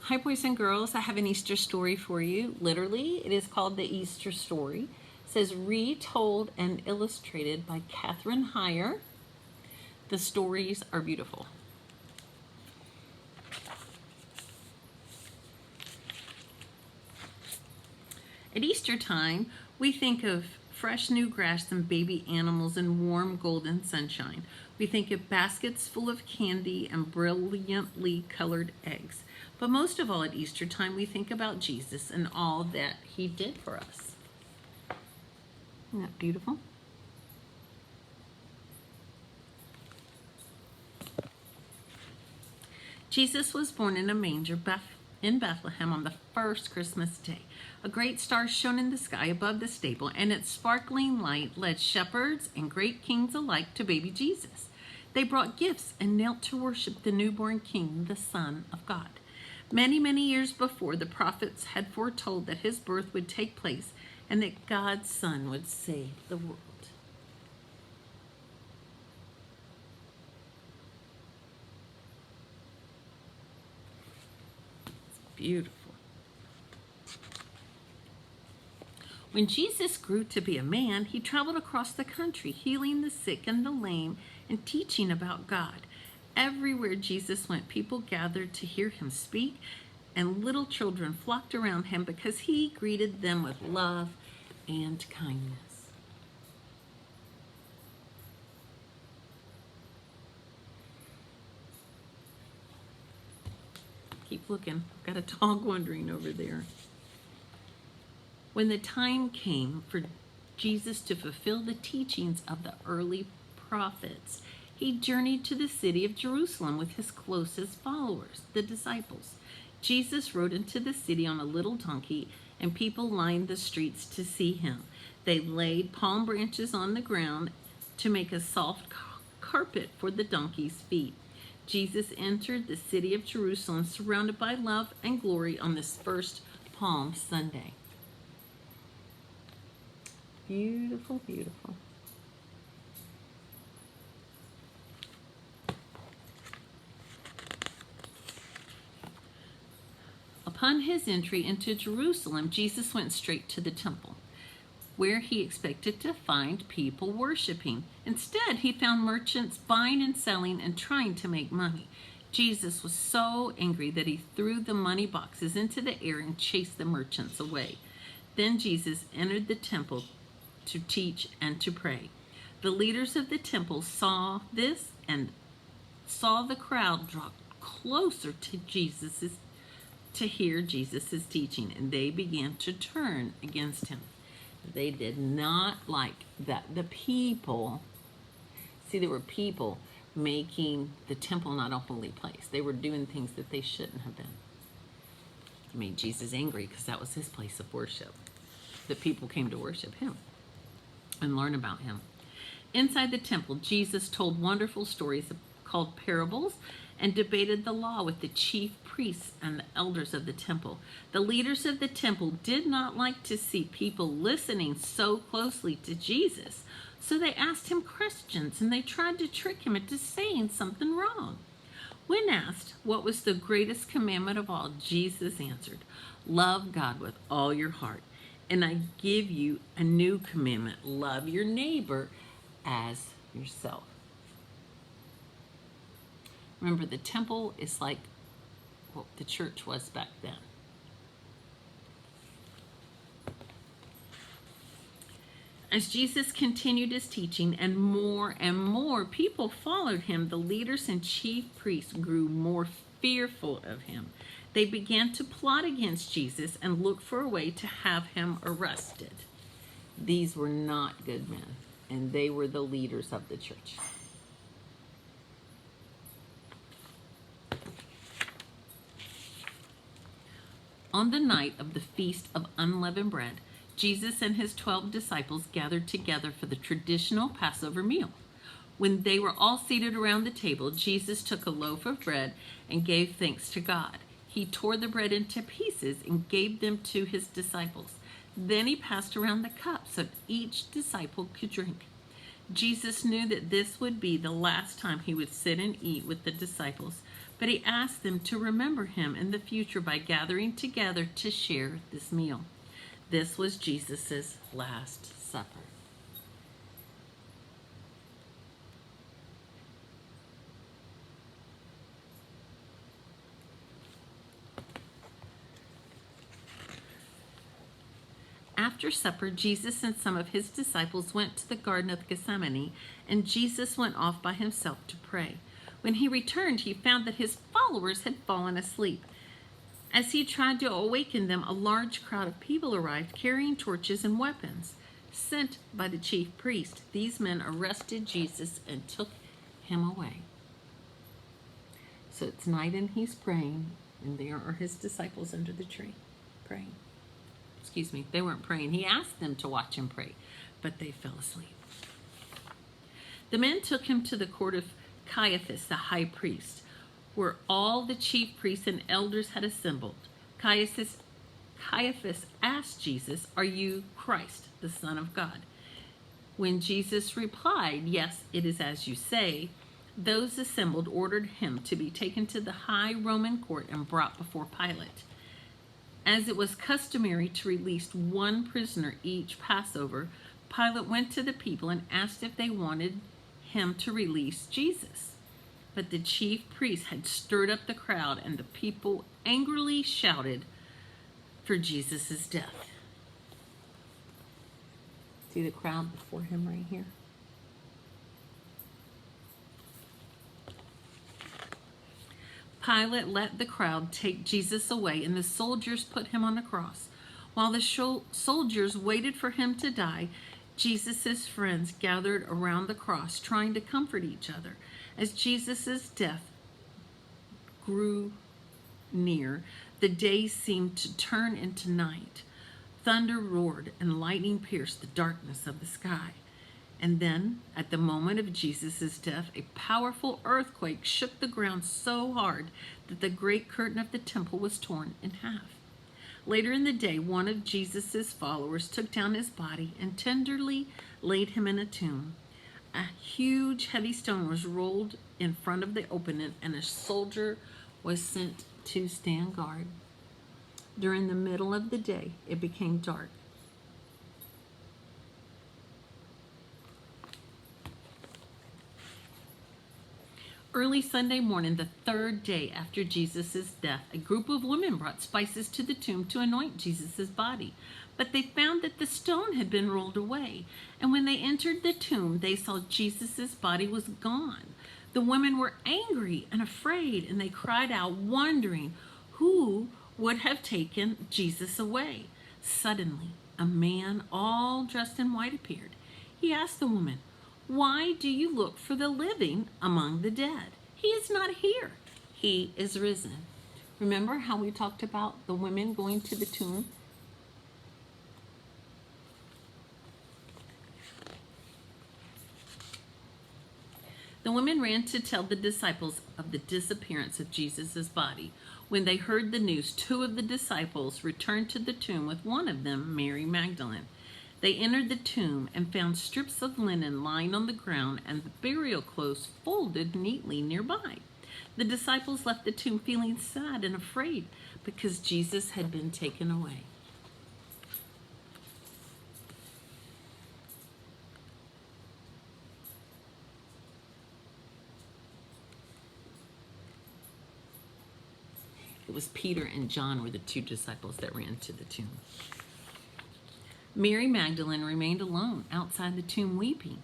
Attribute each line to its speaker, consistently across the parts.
Speaker 1: Hi, boys and girls. I have an Easter story for you. Literally, it is called the Easter story. It says Retold and illustrated by Catherine Heyer. The stories are beautiful. At Easter time, we think of fresh new grass and baby animals and warm golden sunshine. We think of baskets full of candy and brilliantly colored eggs. But most of all at Easter time, we think about Jesus and all that he did for us. Isn't that beautiful? Jesus was born in a manger in Bethlehem on the first Christmas day. A great star shone in the sky above the stable, and its sparkling light led shepherds and great kings alike to baby Jesus. They brought gifts and knelt to worship the newborn King, the Son of God. Many, many years before, the prophets had foretold that his birth would take place and that God's Son would save the world. It's beautiful. When Jesus grew to be a man, he traveled across the country, healing the sick and the lame and teaching about God. Everywhere Jesus went, people gathered to hear him speak, and little children flocked around him because he greeted them with love and kindness. Keep looking. I've got a dog wandering over there. When the time came for Jesus to fulfill the teachings of the early prophets, he journeyed to the city of Jerusalem with his closest followers, the disciples. Jesus rode into the city on a little donkey, and people lined the streets to see him. They laid palm branches on the ground to make a soft carpet for the donkey's feet. Jesus entered the city of Jerusalem surrounded by love and glory on this first Palm Sunday. Beautiful, beautiful. Upon his entry into Jerusalem, Jesus went straight to the temple, where he expected to find people worshiping. Instead, he found merchants buying and selling and trying to make money. Jesus was so angry that he threw the money boxes into the air and chased the merchants away. Then Jesus entered the temple to teach and to pray. The leaders of the temple saw this and saw the crowd draw closer to to hear Jesus' teaching, and they began to turn against him. They did not like that. There were people making the temple not a holy place. They were doing things that they shouldn't have been. It made Jesus angry because that was his place of worship. The people came to worship him and learn about him. Inside the temple, Jesus told wonderful stories called parables and debated the law with the chief priests and the elders of the temple. The leaders of the temple did not like to see people listening so closely to Jesus, so they asked him questions and they tried to trick him into saying something wrong. When asked what was the greatest commandment of all, Jesus answered, "Love God with all your heart. And I give you a new commandment, love your neighbor as yourself." Remember, the temple is like what the church was back then. As Jesus continued his teaching and more people followed him, the leaders and chief priests grew more fearful of him. They began to plot against Jesus and look for a way to have him arrested. These were not good men, and they were the leaders of the church. On the night of the Feast of Unleavened Bread, Jesus and his 12 disciples gathered together for the traditional Passover meal. When they were all seated around the table, Jesus took a loaf of bread and gave thanks to God. He tore the bread into pieces and gave them to his disciples. Then he passed around the cup so each disciple could drink. Jesus knew that this would be the last time he would sit and eat with the disciples, but he asked them to remember him in the future by gathering together to share this meal. This was Jesus' Last Supper. After supper, Jesus and some of his disciples went to the Garden of Gethsemane, and Jesus went off by himself to pray. When he returned, he found that his followers had fallen asleep. As he tried to awaken them, a large crowd of people arrived carrying torches and weapons. Sent by the chief priest, these men arrested Jesus and took him away. So it's night and he's praying, and there are his disciples under the tree praying. Excuse me, they weren't praying. He asked them to watch him pray, but they fell asleep. The men took him to the court of Caiaphas, the high priest, where all the chief priests and elders had assembled. Caiaphas asked Jesus, "Are you Christ, the Son of God?" When Jesus replied, "Yes, it is as you say," those assembled ordered him to be taken to the high Roman court and brought before Pilate. As it was customary to release one prisoner each Passover, Pilate went to the people and asked if they wanted him to release Jesus. But the chief priests had stirred up the crowd, and the people angrily shouted for Jesus' death. See the crowd before him right here? Pilate let the crowd take Jesus away, and the soldiers put him on the cross. While the soldiers waited for him to die, Jesus' friends gathered around the cross, trying to comfort each other. As Jesus' death grew near, the day seemed to turn into night. Thunder roared and lightning pierced the darkness of the sky. And then, at the moment of Jesus' death, a powerful earthquake shook the ground so hard that the great curtain of the temple was torn in half. Later in the day, one of Jesus' followers took down his body and tenderly laid him in a tomb. A huge, heavy stone was rolled in front of the opening, and a soldier was sent to stand guard. During the middle of the day, it became dark. Early Sunday morning, the third day after Jesus' death, a group of women brought spices to the tomb to anoint Jesus' body. But they found that the stone had been rolled away. And when they entered the tomb, they saw Jesus' body was gone. The women were angry and afraid, and they cried out, wondering who would have taken Jesus away. Suddenly, a man all dressed in white appeared. He asked the woman, "Why do you look for the living among the dead? He is not here. He is risen." Remember how we talked about the women going to the tomb? The women ran to tell the disciples of the disappearance of Jesus' body. When they heard the news, 2 of the disciples returned to the tomb, with one of them, Mary Magdalene. They entered the tomb and found strips of linen lying on the ground and the burial clothes folded neatly nearby. The disciples left the tomb feeling sad and afraid because Jesus had been taken away. It was Peter and John were the 2 disciples that ran to the tomb. Mary Magdalene remained alone outside the tomb weeping.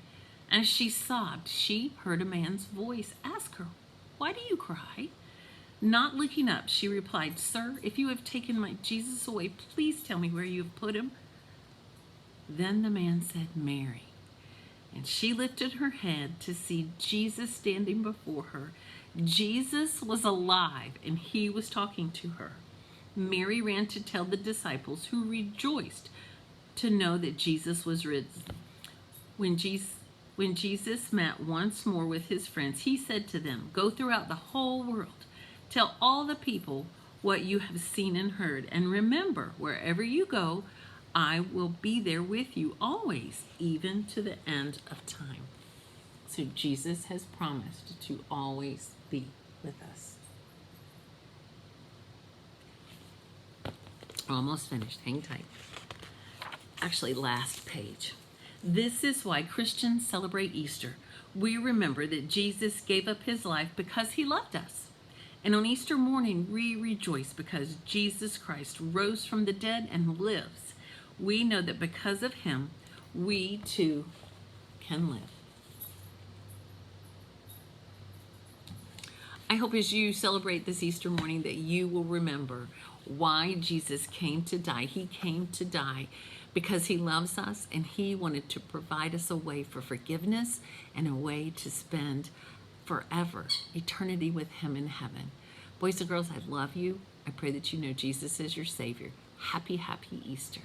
Speaker 1: As she sobbed, she heard a man's voice ask her, "Why do you cry?" Not looking up, she replied, "Sir, if you have taken my Jesus away, please tell me where you have put him." Then the man said, "Mary." And she lifted her head to see Jesus standing before her. Jesus was alive, and he was talking to her. Mary ran to tell the disciples, who rejoiced to know that Jesus was risen. When Jesus met once more with his friends, he said to them, "Go throughout the whole world. Tell all the people what you have seen and heard. And remember, wherever you go, I will be there with you always, even to the end of time." So Jesus has promised to always be with us. Almost finished. Hang tight. Actually, last page. This is why Christians celebrate Easter. We remember that Jesus gave up his life because he loved us. And on Easter morning, we rejoice because Jesus Christ rose from the dead and lives. We know that because of him, we too can live. I hope as you celebrate this Easter morning that you will remember why Jesus came to die. He came to die because he loves us and he wanted to provide us a way for forgiveness and a way to spend forever, eternity with him in heaven. Boys and girls, I love you. I pray that you know Jesus is your Savior. Happy, happy Easter.